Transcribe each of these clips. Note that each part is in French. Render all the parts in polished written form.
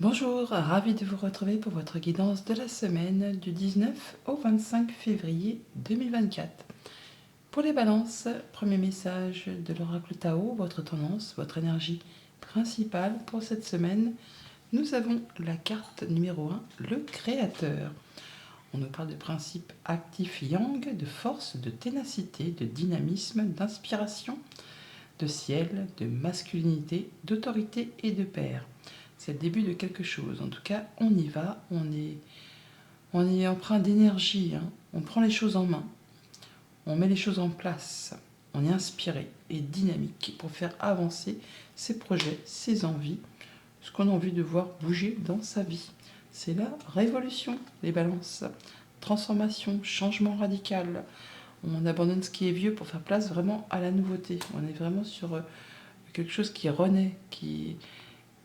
Bonjour, ravi de vous retrouver pour votre guidance de la semaine du 19 au 25 février 2024. Pour les balances, premier message de l'oracle Tao, votre tendance, votre énergie principale pour cette semaine. Nous avons la carte numéro 1, le créateur. On nous parle de principe actif yang, de force, de ténacité, de dynamisme, d'inspiration, de ciel, de masculinité, d'autorité et de paix. C'est le début de quelque chose. En tout cas, on y va, on est empreint d'énergie, hein. On prend les choses en main, on met les choses en place, on est inspiré et dynamique pour faire avancer ses projets, ses envies, ce qu'on a envie de voir bouger dans sa vie. C'est la révolution, les balances. Transformation, changement radical. On abandonne ce qui est vieux pour faire place vraiment à la nouveauté. On est vraiment sur quelque chose qui renaît, qui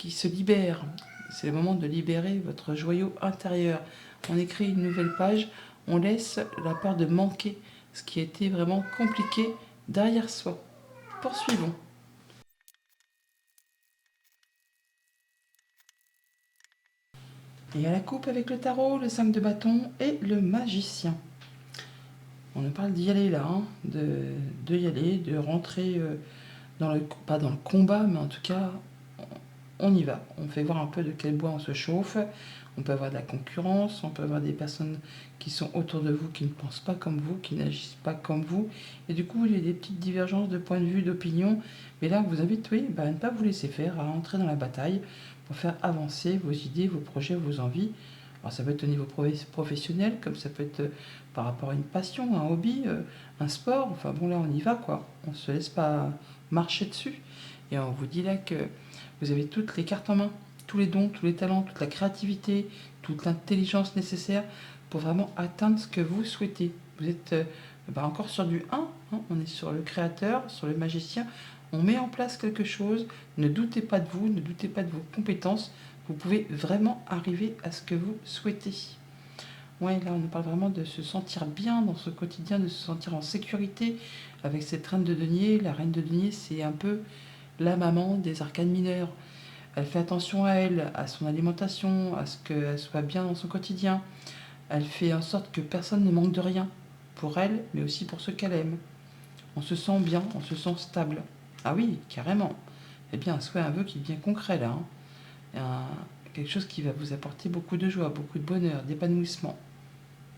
se libère. C'est le moment de libérer votre joyau intérieur. On écrit une nouvelle page, on laisse la peur de manquer ce qui a été vraiment compliqué derrière soi. Poursuivons. Et à la coupe avec le tarot, le 5 de bâton et le magicien. On nous parle d'y aller là, hein, de y aller, de rentrer pas dans le combat, mais en tout cas, on y va. On fait voir un peu de quel bois on se chauffe. On peut avoir de la concurrence, on peut avoir des personnes qui sont autour de vous, qui ne pensent pas comme vous, qui n'agissent pas comme vous. Et du coup, il y a des petites divergences de point de vue, d'opinion. Mais là, on vous invite, oui, à ne pas vous laisser faire, à entrer dans la bataille pour faire avancer vos idées, vos projets, vos envies. Alors, ça peut être au niveau professionnel, comme ça peut être par rapport à une passion, un hobby, un sport. Enfin bon, là, on y va, quoi. On ne se laisse pas marcher dessus. Et on vous dit là que vous avez toutes les cartes en main, tous les dons, tous les talents, toute la créativité, toute l'intelligence nécessaire pour vraiment atteindre ce que vous souhaitez. Vous êtes encore sur du 1, hein, on est sur le créateur, sur le magicien. On met en place quelque chose, ne doutez pas de vous, ne doutez pas de vos compétences. Vous pouvez vraiment arriver à ce que vous souhaitez. Ouais, là, on nous parle vraiment de se sentir bien dans ce quotidien, de se sentir en sécurité avec cette reine de denier. La reine de denier, c'est un peu la maman des arcanes mineurs. Elle fait attention à elle, à son alimentation, à ce qu'elle soit bien dans son quotidien. Elle fait en sorte que personne ne manque de rien, pour elle, mais aussi pour ceux qu'elle aime. On se sent bien, on se sent stable. Ah oui, carrément. Eh bien, un souhait, un vœu qui devient concret là, hein. Quelque chose qui va vous apporter beaucoup de joie, beaucoup de bonheur, d'épanouissement.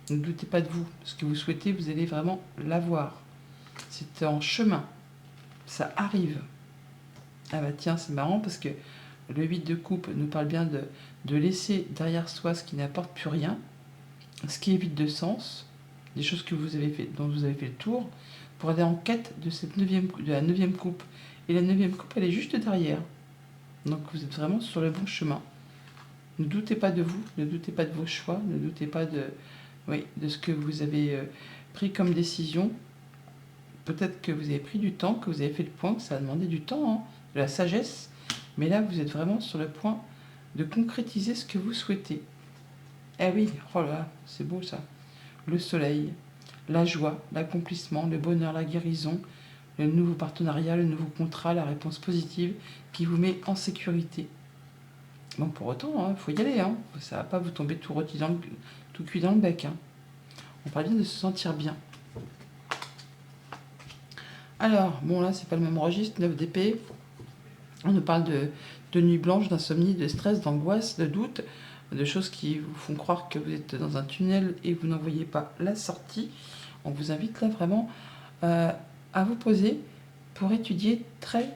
Ne doutez pas de vous. Ce que vous souhaitez, vous allez vraiment l'avoir. C'est en chemin. Ça arrive. Ah bah tiens, c'est marrant parce que le 8 de coupe nous parle bien de laisser derrière soi ce qui n'apporte plus rien, ce qui est vide de sens, des choses que vous avez fait, dont vous avez fait le tour, pour aller en quête de, de la 9e coupe. Et la 9e coupe, elle est juste derrière. Donc vous êtes vraiment sur le bon chemin. Ne doutez pas de vous, ne doutez pas de vos choix, ne doutez pas de ce que vous avez pris comme décision. Peut-être que vous avez pris du temps, que vous avez fait le point, que ça a demandé du temps, hein, de la sagesse. Mais là, vous êtes vraiment sur le point de concrétiser ce que vous souhaitez. Eh oui, oh là, c'est beau ça. Le soleil, la joie, l'accomplissement, le bonheur, la guérison, le nouveau partenariat, le nouveau contrat, la réponse positive qui vous met en sécurité. Bon, pour autant, il faut y aller. Hein. Ça ne va pas vous tomber tout rôti tout cuit dans le bec. Hein. On parle bien de se sentir bien. Alors, bon là, c'est pas le même registre, 9 d'épée. On nous parle de nuit blanche, d'insomnie, de stress, d'angoisse, de doute, de choses qui vous font croire que vous êtes dans un tunnel et vous n'en voyez pas la sortie. On vous invite là vraiment à vous poser pour étudier très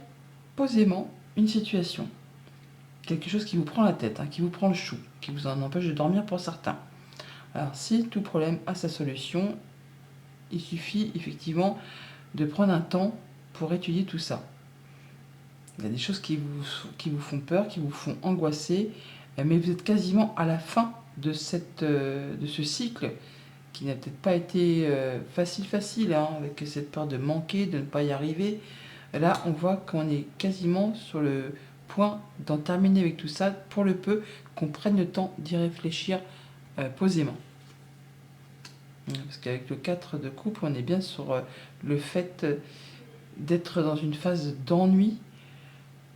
posément une situation. Quelque chose qui vous prend la tête, hein, qui vous prend le chou, qui vous en empêche de dormir pour certains. Alors si tout problème a sa solution, il suffit effectivement de prendre un temps pour étudier tout ça. Il y a des choses qui vous font peur, qui vous font angoisser, mais vous êtes quasiment à la fin de ce cycle qui n'a peut-être pas été facile, hein, avec cette peur de manquer, de ne pas y arriver. Là, on voit qu'on est quasiment sur le point d'en terminer avec tout ça, pour le peu qu'on prenne le temps d'y réfléchir posément. Parce qu'avec le 4 de coupe, on est bien sur le fait d'être dans une phase d'ennui,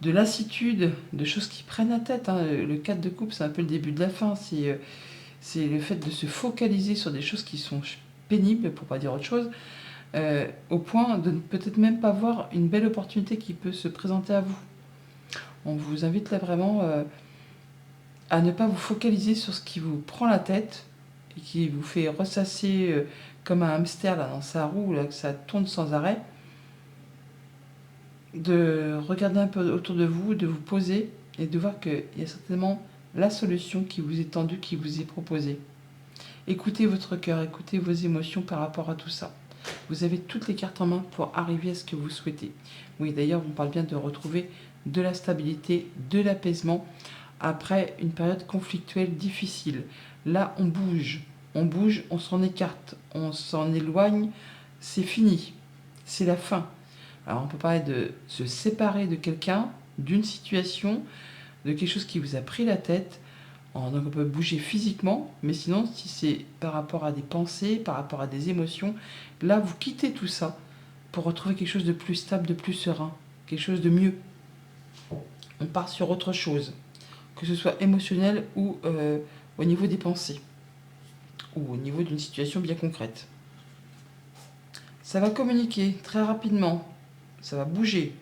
de lassitude, de choses qui prennent la tête. Hein. Le 4 de coupe, c'est un peu le début de la fin. C'est le fait de se focaliser sur des choses qui sont pénibles, pour pas dire autre chose, au point de ne peut-être même pas voir une belle opportunité qui peut se présenter à vous. On vous invite là vraiment à ne pas vous focaliser sur ce qui vous prend la tête et qui vous fait ressasser comme un hamster là, dans sa roue, là, que ça tourne sans arrêt. De regarder un peu autour de vous, de vous poser et de voir qu'il y a certainement la solution qui vous est tendue, qui vous est proposée. Écoutez votre cœur, écoutez vos émotions par rapport à tout ça. Vous avez toutes les cartes en main pour arriver à ce que vous souhaitez. Oui, d'ailleurs, on parle bien de retrouver de la stabilité, de l'apaisement après une période conflictuelle difficile. Là, on bouge, on s'en écarte, on s'en éloigne, c'est fini, c'est la fin. Alors on peut parler de se séparer de quelqu'un, d'une situation, de quelque chose qui vous a pris la tête. Donc on peut bouger physiquement, mais sinon si c'est par rapport à des pensées, par rapport à des émotions, là vous quittez tout ça pour retrouver quelque chose de plus stable, de plus serein, quelque chose de mieux. On part sur autre chose, que ce soit émotionnel ou au niveau des pensées, ou au niveau d'une situation bien concrète. Ça va communiquer très rapidement, ça va bouger.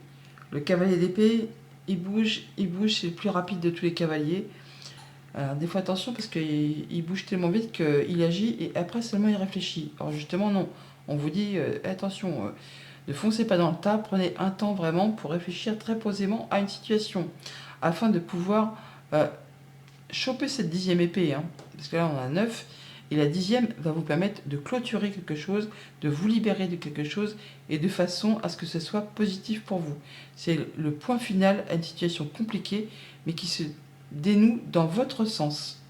Le cavalier d'épée, il bouge, c'est le plus rapide de tous les cavaliers. Alors, des fois, attention, parce qu'il bouge tellement vite qu'il agit et après seulement il réfléchit. Alors, justement, non. On vous dit, attention, ne foncez pas dans le tas, prenez un temps vraiment pour réfléchir très posément à une situation, afin de pouvoir choper cette 10e épée. Hein, parce que là, on a 9. Et la 10e va vous permettre de clôturer quelque chose, de vous libérer de quelque chose, et de façon à ce que ce soit positif pour vous. C'est le point final à une situation compliquée, mais qui se dénoue dans votre sens.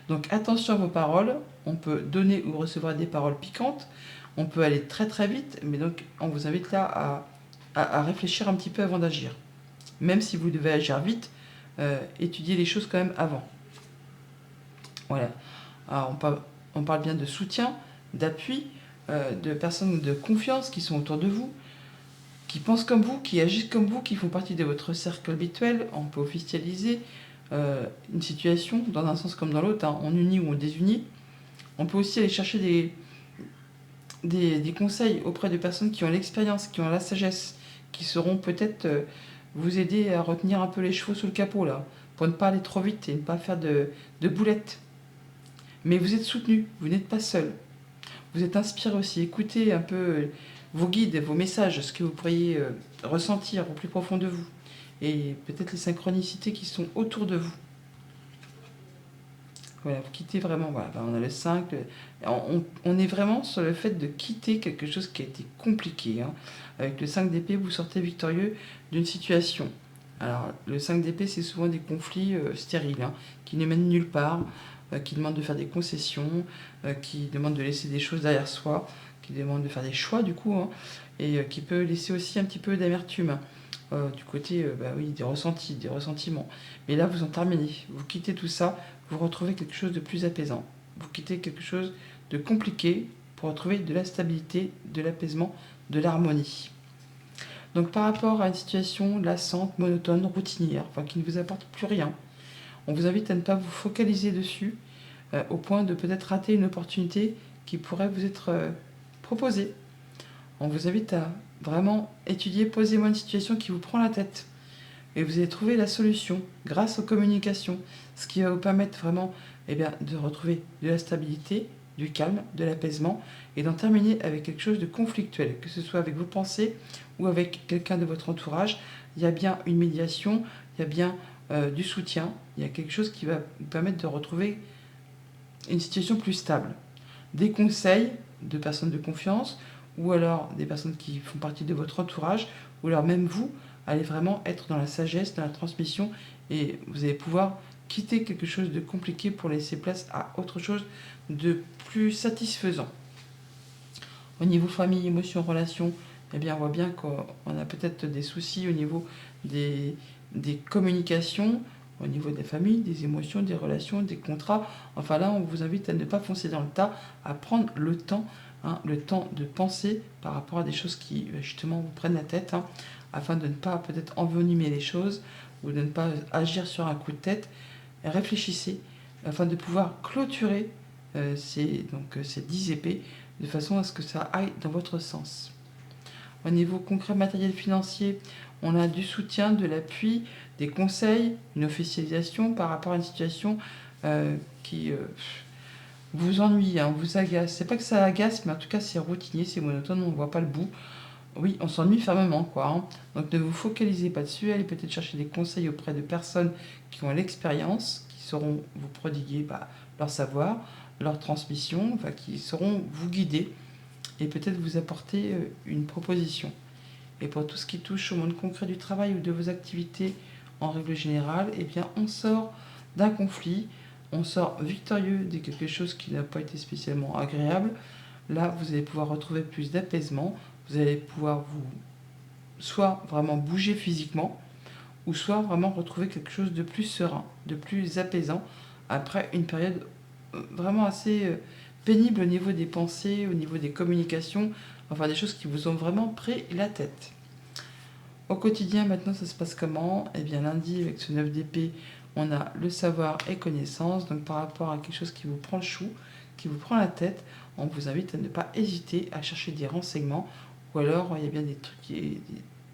Donc attention à vos paroles, on peut donner ou recevoir des paroles piquantes, on peut aller très très vite, mais donc on vous invite là à réfléchir un petit peu avant d'agir. Même si vous devez agir vite, étudiez les choses quand même avant. Voilà. Alors on parle bien de soutien, d'appui, de personnes de confiance qui sont autour de vous, qui pensent comme vous, qui agissent comme vous, qui font partie de votre cercle habituel. On peut officialiser une situation dans un sens comme dans l'autre, hein, on unit ou on désunit. On peut aussi aller chercher des conseils auprès de personnes qui ont l'expérience, qui ont la sagesse, qui sauront peut-être vous aider à retenir un peu les chevaux sous le capot, là, pour ne pas aller trop vite et ne pas faire de boulettes. Mais vous êtes soutenu, vous n'êtes pas seul. Vous êtes inspiré aussi. Écoutez un peu vos guides, vos messages, ce que vous pourriez ressentir au plus profond de vous. Et peut-être les synchronicités qui sont autour de vous. Voilà, vous quittez vraiment. Voilà, on a le 5. On est vraiment sur le fait de quitter quelque chose qui a été compliqué. Hein. Avec le 5 d'épée, vous sortez victorieux d'une situation. Alors, le 5 d'épée, c'est souvent des conflits stériles, hein, qui ne mènent nulle part, qui demandent de faire des concessions, qui demandent de laisser des choses derrière soi, qui demandent de faire des choix, du coup, hein, et qui peut laisser aussi un petit peu d'amertume. Du côté des ressentis, des ressentiments. Mais là, vous en terminez. Vous quittez tout ça, vous retrouvez quelque chose de plus apaisant. Vous quittez quelque chose de compliqué pour retrouver de la stabilité, de l'apaisement, de l'harmonie. Donc par rapport à une situation lassante, monotone, routinière, qui ne vous apporte plus rien, on vous invite à ne pas vous focaliser dessus, au point de peut-être rater une opportunité qui pourrait vous être proposée. On vous invite à vraiment étudier, posez-moi une situation qui vous prend la tête. Et vous allez trouver la solution grâce aux communications, ce qui va vous permettre vraiment de retrouver de la stabilité, du calme, de l'apaisement, et d'en terminer avec quelque chose de conflictuel, que ce soit avec vos pensées ou avec quelqu'un de votre entourage. Il y a bien une médiation, il y a bien du soutien, il y a quelque chose qui va vous permettre de retrouver une situation plus stable. Des conseils de personnes de confiance, ou alors des personnes qui font partie de votre entourage, ou alors même vous, allez vraiment être dans la sagesse, dans la transmission, et vous allez pouvoir quitter quelque chose de compliqué pour laisser place à autre chose de plus satisfaisant. Au niveau famille, émotions, relations, on voit bien qu'on a peut-être des soucis au niveau des communications, au niveau des familles, des émotions, des relations, des contrats. Enfin là, on vous invite à ne pas foncer dans le tas, à prendre le temps de penser par rapport à des choses qui justement vous prennent la tête, afin de ne pas peut-être envenimer les choses ou de ne pas agir sur un coup de tête. Réfléchissez afin de pouvoir clôturer ces 10 épées de façon à ce que ça aille dans votre sens. Au niveau concret, matériel financier, on a du soutien, de l'appui, des conseils, une officialisation par rapport à une situation qui vous ennuie, hein, vous agace. C'est pas que ça agace, mais en tout cas c'est routinier, c'est monotone, on ne voit pas le bout. Oui, on s'ennuie fermement, quoi. Hein. Donc ne vous focalisez pas dessus, allez peut-être chercher des conseils auprès de personnes qui ont l'expérience, qui sauront vous prodiguer leur savoir, leur transmission, enfin, qui sauront vous guider et peut-être vous apporter une proposition. Et pour tout ce qui touche au monde concret du travail ou de vos activités en règle générale, eh bien on sort d'un conflit, on sort victorieux de quelque chose qui n'a pas été spécialement agréable. Là, vous allez pouvoir retrouver plus d'apaisement, vous allez pouvoir vous soit vraiment bouger physiquement, ou soit vraiment retrouver quelque chose de plus serein, de plus apaisant, après une période vraiment assez pénible au niveau des pensées, au niveau des communications, enfin des choses qui vous ont vraiment pris la tête. Au quotidien, maintenant, ça se passe comment? Eh bien, lundi, avec ce 9 d'épée, on a le savoir et connaissance. Donc, par rapport à quelque chose qui vous prend le chou, qui vous prend la tête, on vous invite à ne pas hésiter à chercher des renseignements. Ou alors, il y a bien des trucs,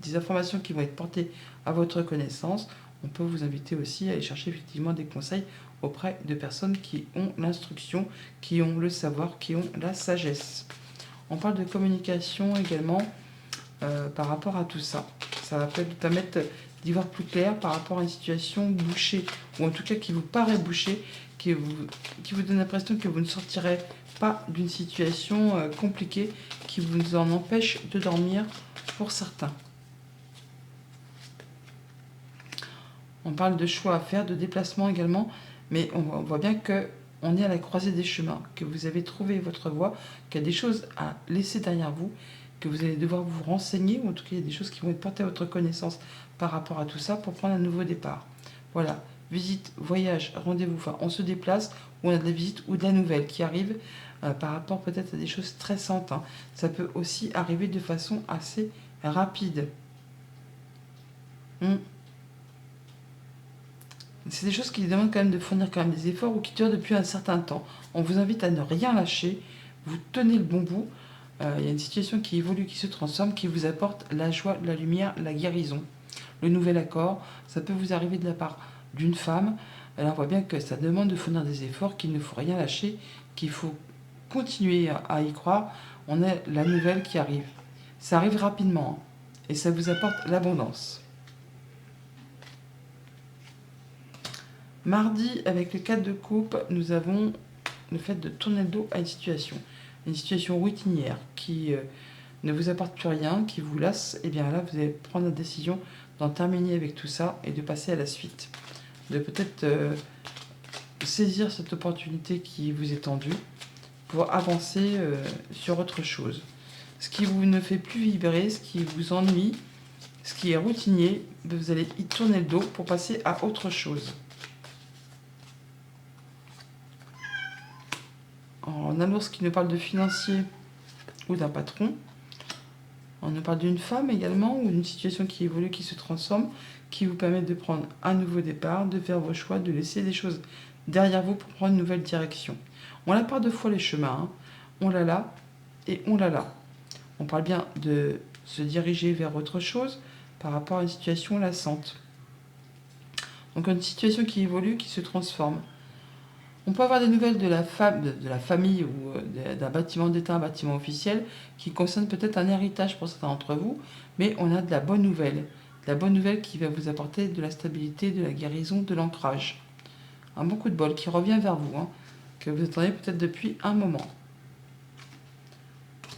des informations qui vont être portées à votre connaissance. On peut vous inviter aussi à aller chercher effectivement des conseils auprès de personnes qui ont l'instruction, qui ont le savoir, qui ont la sagesse. On parle de communication également par rapport à tout ça. Ça va peut-être vous permettre d'y voir plus clair par rapport à une situation bouchée, ou en tout cas qui vous paraît bouchée, qui vous donne l'impression que vous ne sortirez pas d'une situation compliquée, qui vous en empêche de dormir pour certains. On parle de choix à faire, de déplacement également, mais on voit bien qu'on est à la croisée des chemins, que vous avez trouvé votre voie, qu'il y a des choses à laisser derrière vous, que vous allez devoir vous renseigner, ou en tout cas il y a des choses qui vont être portées à votre connaissance par rapport à tout ça pour prendre un nouveau départ. Voilà, visite, voyage, rendez-vous, enfin on se déplace, ou on a de la visite ou de la nouvelle qui arrive par rapport peut-être à des choses stressantes. Hein. Ça peut aussi arriver de façon assez rapide. C'est des choses qui demandent quand même de fournir quand même des efforts ou qui durent depuis un certain temps. On vous invite à ne rien lâcher, vous tenez le bon bout. Il y a une situation qui évolue, qui se transforme, qui vous apporte la joie, la lumière, la guérison. Le nouvel accord, ça peut vous arriver de la part d'une femme. Alors on voit bien que ça demande de fournir des efforts, qu'il ne faut rien lâcher, qu'il faut continuer à y croire. On a la nouvelle qui arrive. Ça arrive rapidement et ça vous apporte l'abondance. Mardi, avec le 4 de coupe, nous avons le fait de tourner le dos à une situation routinière qui ne vous apporte plus rien, qui vous lasse. Et bien là, vous allez prendre la décision d'en terminer avec tout ça et de passer à la suite. De peut-être saisir cette opportunité qui vous est tendue pour avancer sur autre chose. Ce qui vous ne fait plus vibrer, ce qui vous ennuie, ce qui est routinier, vous allez y tourner le dos pour passer à autre chose. On a l'ours qui nous parle de financier ou d'un patron. On nous parle d'une femme également, ou d'une situation qui évolue, qui se transforme, qui vous permet de prendre un nouveau départ, de faire vos choix, de laisser des choses derrière vous pour prendre une nouvelle direction. On l'a par deux fois les chemins, hein. On l'a là et on l'a là. On parle bien de se diriger vers autre chose par rapport à une situation lassante. Donc une situation qui évolue, qui se transforme. On peut avoir des nouvelles de la famille ou d'un bâtiment d'État, un bâtiment officiel, qui concerne peut-être un héritage pour certains d'entre vous, mais on a de la bonne nouvelle. De la bonne nouvelle qui va vous apporter de la stabilité, de la guérison, de l'ancrage. Un bon coup de bol qui revient vers vous, hein, que vous attendez peut-être depuis un moment.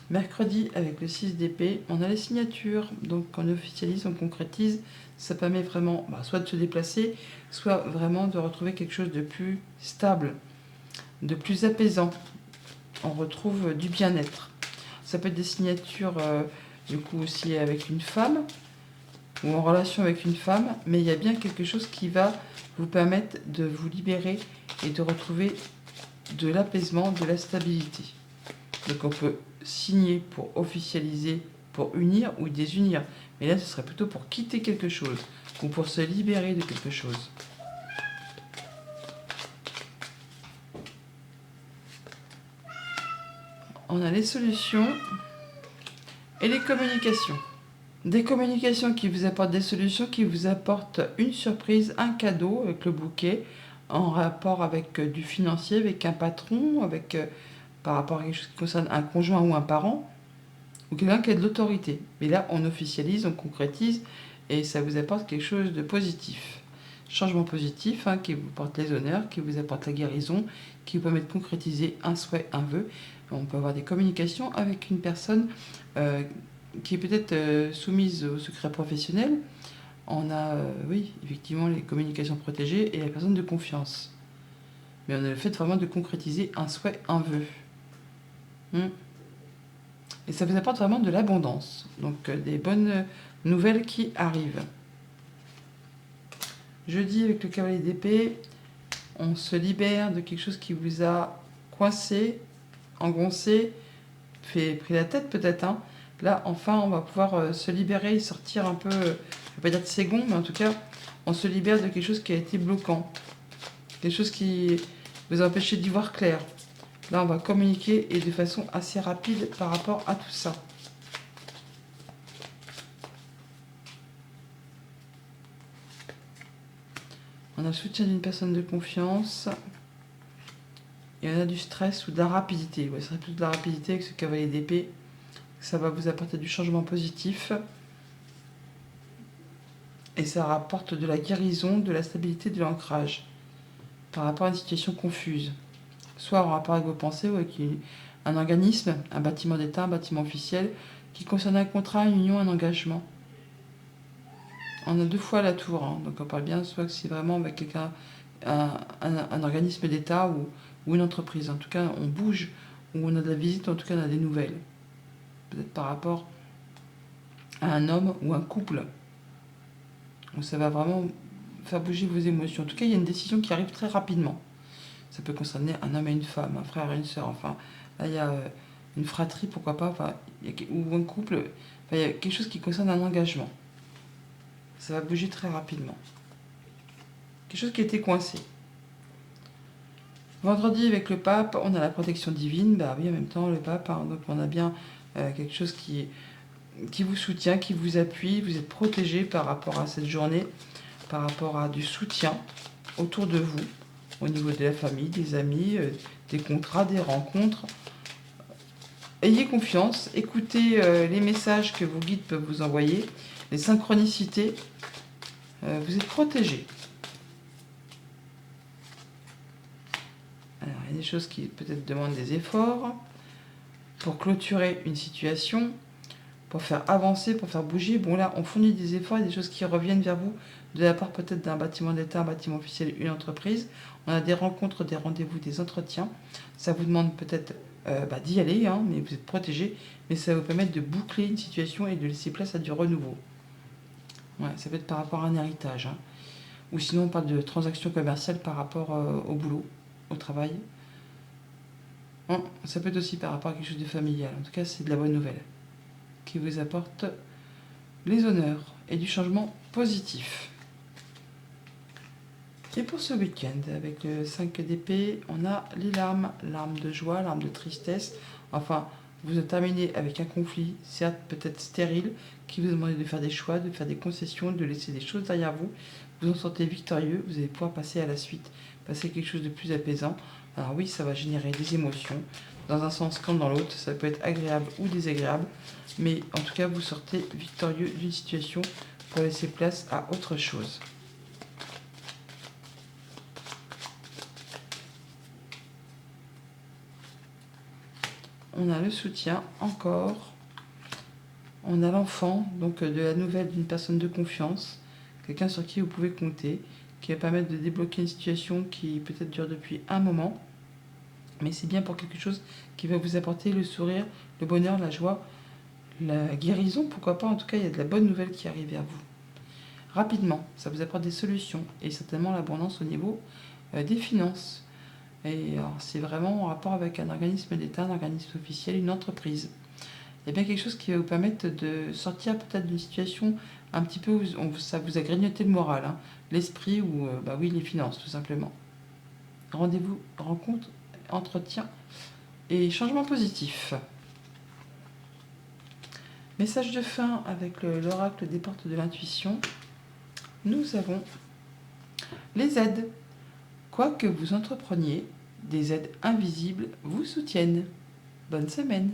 Mercredi, avec le 6 d'épée, on a les signatures, donc on officialise, on concrétise. Ça permet vraiment soit de se déplacer, soit vraiment de retrouver quelque chose de plus stable, de plus apaisant. On retrouve du bien-être. Ça peut être des signatures, du coup aussi avec une femme, ou en relation avec une femme, mais il y a bien quelque chose qui va vous permettre de vous libérer et de retrouver de l'apaisement, de la stabilité. Donc on peut signer pour officialiser, pour unir ou désunir. Mais là, ce serait plutôt pour quitter quelque chose ou pour se libérer de quelque chose. On a les solutions et les communications. Des communications qui vous apportent des solutions, qui vous apportent une surprise, un cadeau avec le bouquet, en rapport avec du financier, avec un patron, avec par rapport à quelque chose qui concerne un conjoint ou un parent, ou quelqu'un qui a de l'autorité. Mais là, on officialise, on concrétise, et ça vous apporte quelque chose de positif. Changement positif, qui vous porte les honneurs, qui vous apporte la guérison, qui vous permet de concrétiser un souhait, un vœu. On peut avoir des communications avec une personne qui est peut-être soumise au secret professionnel. On a, oui, effectivement, les communications protégées et la personne de confiance. Mais on a le fait vraiment de concrétiser un souhait, un vœu. Et ça vous apporte vraiment de l'abondance. Donc, des bonnes nouvelles qui arrivent. Jeudi, avec le cavalier d'épée, on se libère de quelque chose qui vous a coincé, engoncé, pris la tête peut-être. Là, enfin, on va pouvoir se libérer et sortir un peu, je ne vais pas dire de ses gonds, mais en tout cas, on se libère de quelque chose qui a été bloquant. Quelque chose qui vous a empêché d'y voir clair. Là, on va communiquer et de façon assez rapide par rapport à tout ça. On a le soutien d'une personne de confiance. Et on a du stress ou de la rapidité. Ouais, ça serait plutôt de la rapidité avec ce cavalier d'épée. Ça va vous apporter du changement positif. Et ça rapporte de la guérison, de la stabilité, de l'ancrage. Par rapport à une situation confuse. Soit en rapport avec vos pensées ou avec un organisme, un bâtiment d'État, un bâtiment officiel, qui concerne un contrat, une union, un engagement. On a 2 fois la tour, donc on parle bien, soit que c'est vraiment avec quelqu'un, un organisme d'État ou une entreprise. En tout cas, on bouge, ou on a de la visite, en tout cas on a des nouvelles. Peut-être par rapport à un homme ou un couple. Donc ça va vraiment faire bouger vos émotions. En tout cas, il y a une décision qui arrive très rapidement. Ça peut concerner un homme et une femme, un frère et une sœur. Enfin, là, il y a une fratrie, pourquoi pas, ou un couple. Enfin, il y a quelque chose qui concerne un engagement. Ça va bouger très rapidement. Quelque chose qui était coincé. Vendredi, avec le pape, on a la protection divine. Bah oui, en même temps, le pape, donc on a bien quelque chose qui vous soutient, qui vous appuie. Vous êtes protégé par rapport à cette journée, par rapport à du soutien autour de vous, au niveau de la famille, des amis, des contrats, des rencontres. Ayez confiance, écoutez les messages que vos guides peuvent vous envoyer, les synchronicités. Vous êtes protégé. Alors, il y a des choses qui peut-être demandent des efforts pour clôturer une situation, pour faire avancer, pour faire bouger. Bon, là, on fournit des efforts et des choses qui reviennent vers vous de la part peut-être d'un bâtiment d'État, un bâtiment officiel, une entreprise. On a des rencontres, des rendez-vous, des entretiens. Ça vous demande peut-être d'y aller, mais vous êtes protégé. Mais ça va vous permettre de boucler une situation et de laisser place à du renouveau. Ouais, ça peut être par rapport à un héritage. Ou sinon, on parle de transactions commerciales par rapport au boulot, au travail. Bon, ça peut être aussi par rapport à quelque chose de familial. En tout cas, c'est de la bonne nouvelle qui vous apporte les honneurs et du changement positif. Et pour ce week-end, avec le 5 d'épée, on a les larmes. Larmes de joie, larmes de tristesse. Enfin, vous êtes terminé avec un conflit, certes peut-être stérile, qui vous demande de faire des choix, de faire des concessions, de laisser des choses derrière vous. Vous en sortez victorieux, vous allez pouvoir passer à la suite, passer à quelque chose de plus apaisant. Alors oui, ça va générer des émotions, dans un sens comme dans l'autre. Ça peut être agréable ou désagréable, mais en tout cas, vous sortez victorieux d'une situation pour laisser place à autre chose. On a le soutien encore. On a l'enfant, donc de la nouvelle d'une personne de confiance, quelqu'un sur qui vous pouvez compter, qui va permettre de débloquer une situation qui peut-être dure depuis un moment, mais c'est bien pour quelque chose qui va vous apporter le sourire, le bonheur, la joie, la guérison, pourquoi pas. En tout cas, il y a de la bonne nouvelle qui arrive vers vous. Rapidement, ça vous apporte des solutions et certainement l'abondance au niveau des finances. Et alors, c'est vraiment en rapport avec un organisme d'État, un organisme officiel, une entreprise. Il y a bien quelque chose qui va vous permettre de sortir peut-être d'une situation un petit peu où ça vous a grignoté le moral, hein. L'esprit ou bah oui, les finances, tout simplement. Rendez-vous, rencontre, entretien et changement positif. Message de fin avec l'oracle des portes de l'intuition. Nous avons les aides. Quoi que vous entrepreniez, des aides invisibles vous soutiennent. Bonne semaine.